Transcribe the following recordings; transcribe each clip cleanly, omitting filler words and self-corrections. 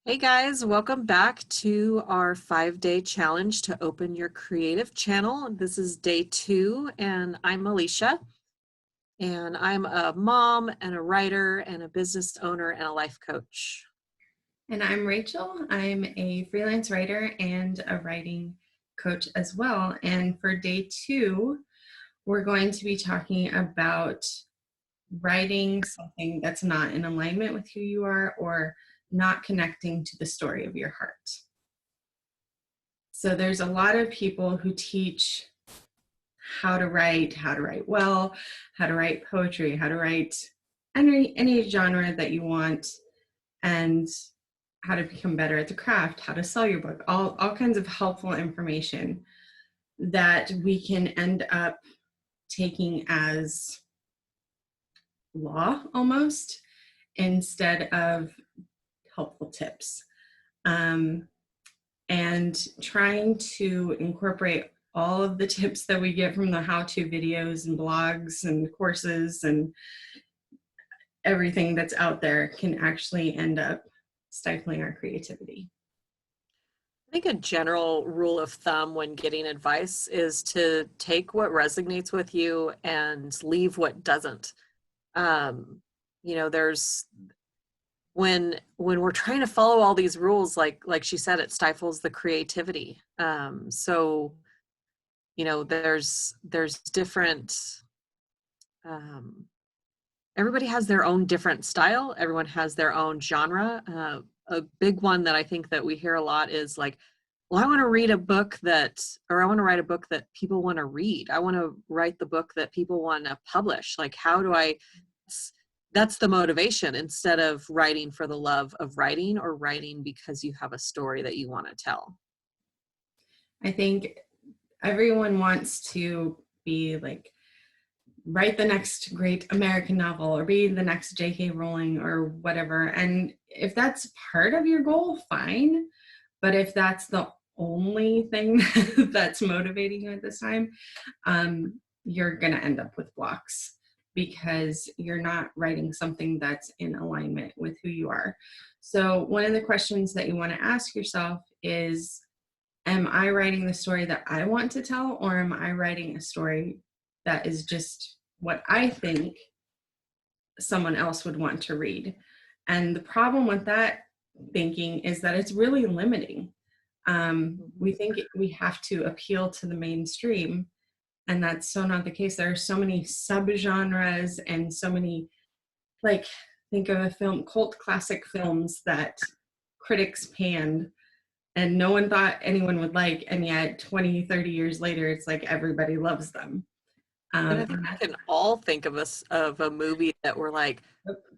Hey guys, welcome back to our 5-day challenge to open your creative channel. This is day 2, and I'm Alicia, and I'm a mom and a writer and a business owner and a life coach. And I'm Rachel. I'm a freelance writer and a writing coach as well. And for day 2, we're going to be talking about writing something that's not in alignment with who you are or not connecting to the story of your heart. So there's a lot of people who teach how to write well, how to write poetry, how to write any genre that you want, and how to become better at the craft, how to sell your book, all kinds of helpful information that we can end up taking as law almost instead of helpful tips. And trying to incorporate all of the tips that we get from the how-to videos and blogs and courses and everything that's out there can actually end up stifling our creativity. I think a general rule of thumb when getting advice is to take what resonates with you and leave what doesn't. There's when we're trying to follow all these rules, like she said, it stifles the creativity. So there's different. Everybody has their own different style. Everyone has their own genre. A big one that I think that we hear a lot is like, well, I want to read a book I want to write a book that people want to read. I want to write the book that people want to publish. Like, how do I, that's the motivation, instead of writing for the love of writing or writing because you have a story that you want to tell. I think everyone wants to be like, write the next great American novel or be the next J.K. Rowling or whatever. And if that's part of your goal, fine. But if that's the only thing that's motivating you at this time, you're going to end up with blocks because you're not writing something that's in alignment with who you are. So one of the questions that you want to ask yourself is, am I writing the story that I want to tell, or am I writing a story that is just what I think someone else would want to read? And the problem with that thinking is that it's really limiting. We think we have to appeal to the mainstream, and that's so not the case. There are so many subgenres and so many, like, think of a film, cult classic films that critics panned and no one thought anyone would like, and yet 20, 30 years later, it's like everybody loves them. And I think we can all think of a movie that we're like,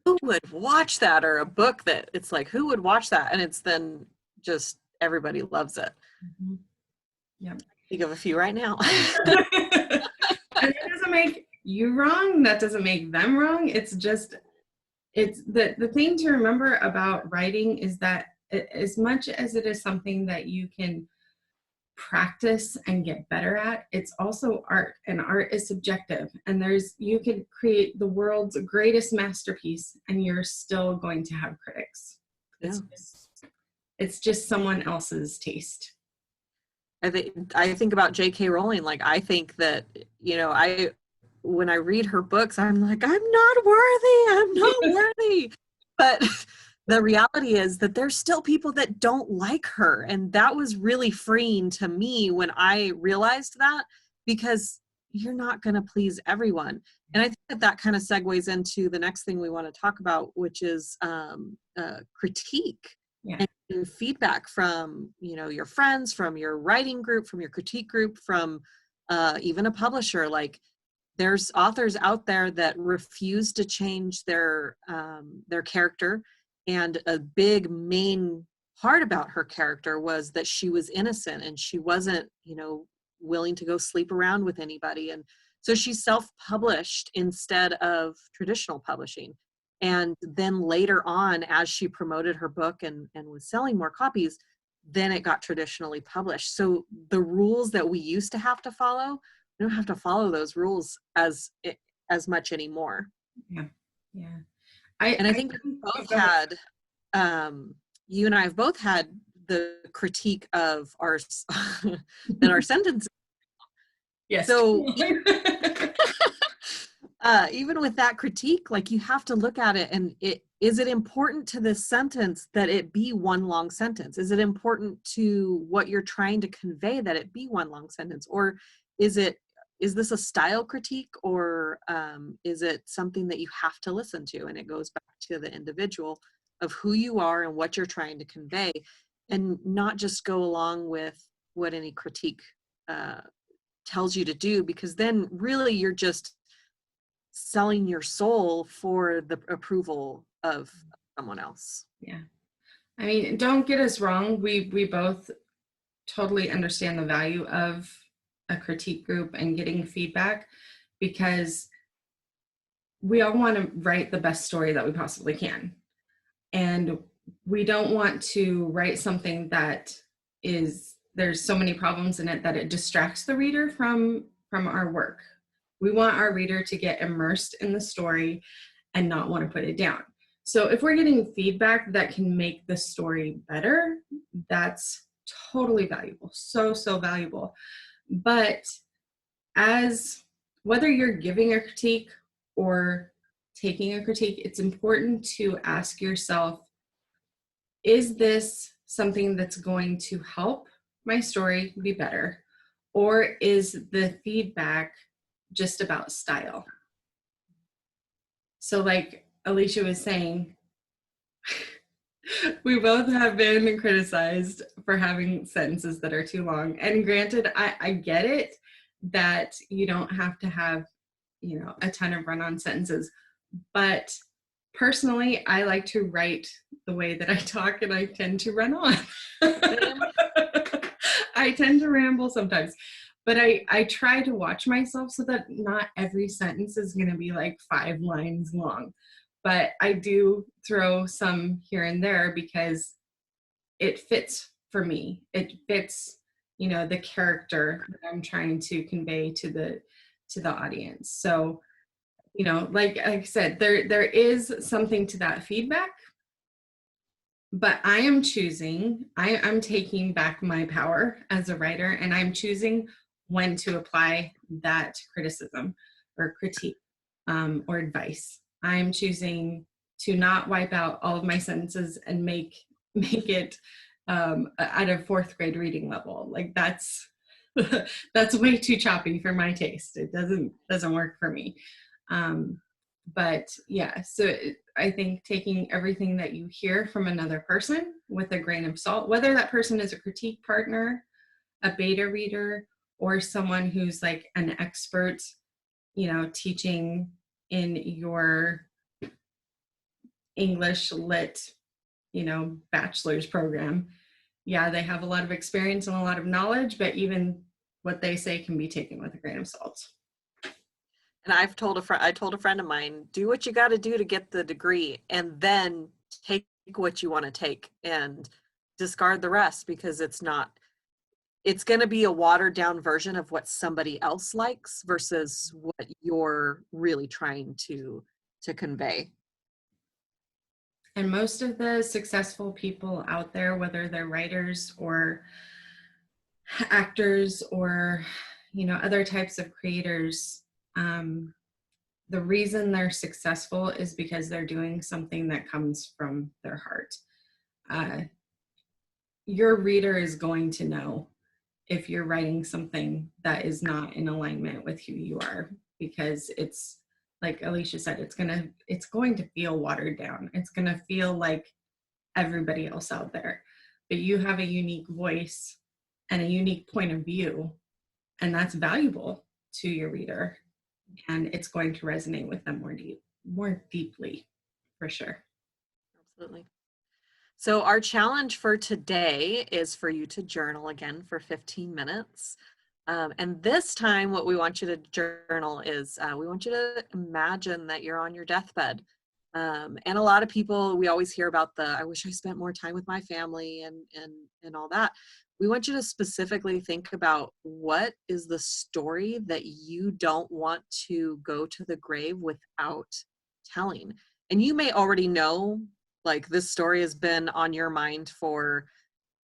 who would watch that? Or a book that it's like, who would watch that? And it's then just everybody loves it. Mm-hmm. Yeah. Think of a few right now. And it doesn't make you wrong. That doesn't make them wrong. It's just, it's the thing to remember about writing is that as much as it is something that you can practice and get better at, it's also art, and art is subjective, and you could create the world's greatest masterpiece and you're still going to have critics. Yeah. It's just someone else's taste. I think about J.K. Rowling. Like, I think that, when I read her books, I'm like, I'm not worthy. But the reality is that there's still people that don't like her. And that was really freeing to me when I realized that, because you're not going to please everyone. And I think that kind of segues into the next thing we want to talk about, which is critique. Yeah. And feedback from, your friends, from your writing group, from your critique group, from even a publisher. Like, there's authors out there that refuse to change their character. And a big main part about her character was that she was innocent and she wasn't, willing to go sleep around with anybody. And so she self-published instead of traditional publishing. And then later on, as she promoted her book and was selling more copies, then it got traditionally published. So the rules that we used to have to follow, we don't have to follow those rules as much anymore. Yeah. I think we both had you and I have both had the critique of our that our sentences. Yes. So even with that critique, like, you have to look at it, and is it important to this sentence that it be one long sentence? Is it important to what you're trying to convey that it be one long sentence? Or is this a style critique, or is it something that you have to listen to? And it goes back to the individual of who you are and what you're trying to convey, and not just go along with what any critique tells you to do, because then really you're just selling your soul for the approval of someone else. Yeah. I mean, don't get us wrong. We both totally understand the value of a critique group and getting feedback, because we all want to write the best story that we possibly can. And we don't want to write something that there's so many problems in it that it distracts the reader from our work. We want our reader to get immersed in the story and not want to put it down. So if we're getting feedback that can make the story better, that's totally valuable. So valuable. But whether you're giving a critique or taking a critique, it's important to ask yourself, is this something that's going to help my story be better? Or is the feedback just about style? So like Alicia was saying, we both have been criticized for having sentences that are too long. And granted, I get it that you don't have to have, a ton of run-on sentences. But personally, I like to write the way that I talk, and I tend to run on. I tend to ramble sometimes. But I try to watch myself so that not every sentence is going to be like 5 lines long. But I do throw some here and there because it fits for me. It fits, the character that I'm trying to convey to the audience. So, like I said, there is something to that feedback. But I'm taking back my power as a writer, and I'm choosing when to apply that criticism or critique or advice. I'm choosing to not wipe out all of my sentences and make it at a 4th grade reading level. Like that's way too choppy for my taste. It doesn't work for me. But yeah, so I think taking everything that you hear from another person with a grain of salt, whether that person is a critique partner, a beta reader, or someone who's like an expert, teaching in your English lit, bachelor's program. Yeah, they have a lot of experience and a lot of knowledge, but even what they say can be taken with a grain of salt. And I told a friend of mine, do what you got to do to get the degree, and then take what you want to take and discard the rest, because it's going to be a watered down version of what somebody else likes versus what you're really trying to convey. And most of the successful people out there, whether they're writers or actors or, other types of creators, the reason they're successful is because they're doing something that comes from their heart. Your reader is going to know if you're writing something that is not in alignment with who you are, because it's like Alicia said, it's going to feel watered down. It's going to feel like everybody else out there, but you have a unique voice and a unique point of view, and that's valuable to your reader, and it's going to resonate with them more deeply, for sure. Absolutely. So our challenge for today is for you to journal again for 15 minutes. And this time, what we want you to journal is we want you to imagine that you're on your deathbed. And a lot of people, we always hear about I wish I spent more time with my family and all that. We want you to specifically think about, what is the story that you don't want to go to the grave without telling? And you may already know Like this story has been on your mind for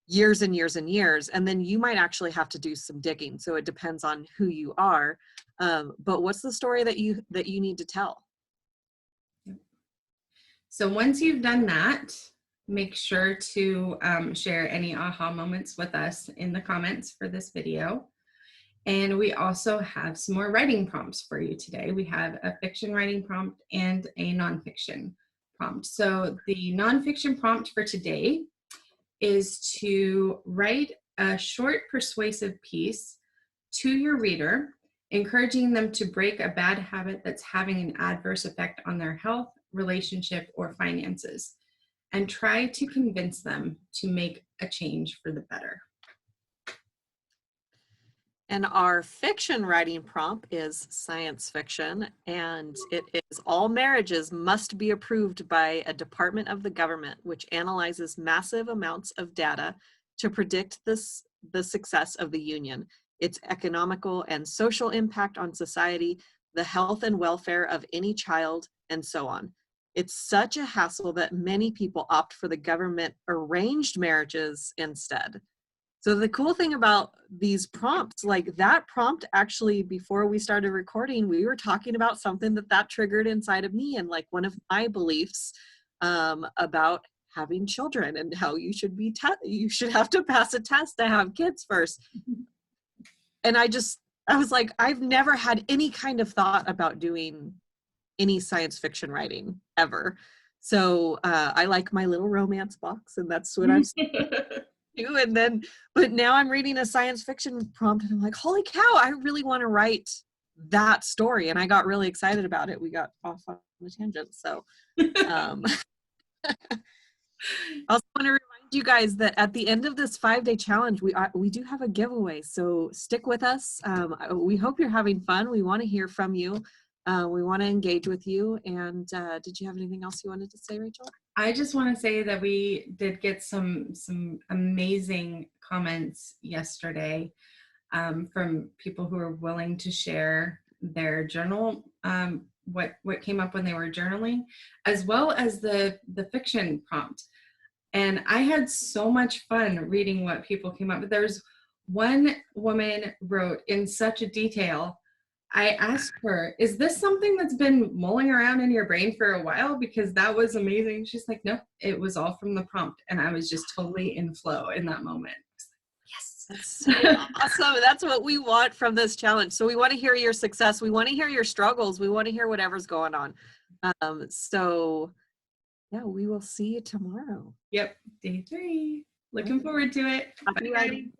years and years and years, and then you might actually have to do some digging. So it depends on who you are. But what's the story that you need to tell? So once you've done that, make sure to share any aha moments with us in the comments for this video. And we also have some more writing prompts for you today. We have a fiction writing prompt and a nonfiction prompt. So the nonfiction prompt for today is to write a short, persuasive piece to your reader, encouraging them to break a bad habit that's having an adverse effect on their health, relationship, or finances, and try to convince them to make a change for the better. And our fiction writing prompt is science fiction, and it is all marriages must be approved by a department of the government, which analyzes massive amounts of data to predict the success of the union, its economical and social impact on society, the health and welfare of any child, and so on. It's such a hassle that many people opt for the government arranged marriages instead. So the cool thing about these prompts, like that prompt actually, before we started recording, we were talking about something that triggered inside of me, and like one of my beliefs about having children and how you should you should have to pass a test to have kids first. And I was like, I've never had any kind of thought about doing any science fiction writing ever. So I like my little romance box, and that's what I'm do. And then, but now I'm reading a science fiction prompt and I'm like, holy cow, I really want to write that story. And I got really excited about it. We got off on a tangent. So I also want to remind you guys that at the end of this 5-day challenge, we do have a giveaway. So stick with us. We hope you're having fun. We want to hear from you. We want to engage with you. And did you have anything else you wanted to say, Rachel? I just want to say that we did get some amazing comments yesterday from people who are willing to share their journal, what came up when they were journaling, as well as the fiction prompt. And I had so much fun reading what people came up with. There's one woman wrote in such a detail. I asked her, is this something that's been mulling around in your brain for a while? Because that was amazing. She's like, no, it was all from the prompt. And I was just totally in flow in that moment. Yes. That's so awesome. That's what we want from this challenge. So we want to hear your success. We want to hear your struggles. We want to hear whatever's going on. So yeah, we will see you tomorrow. Yep. Day 3. Looking forward to it. Happy writing.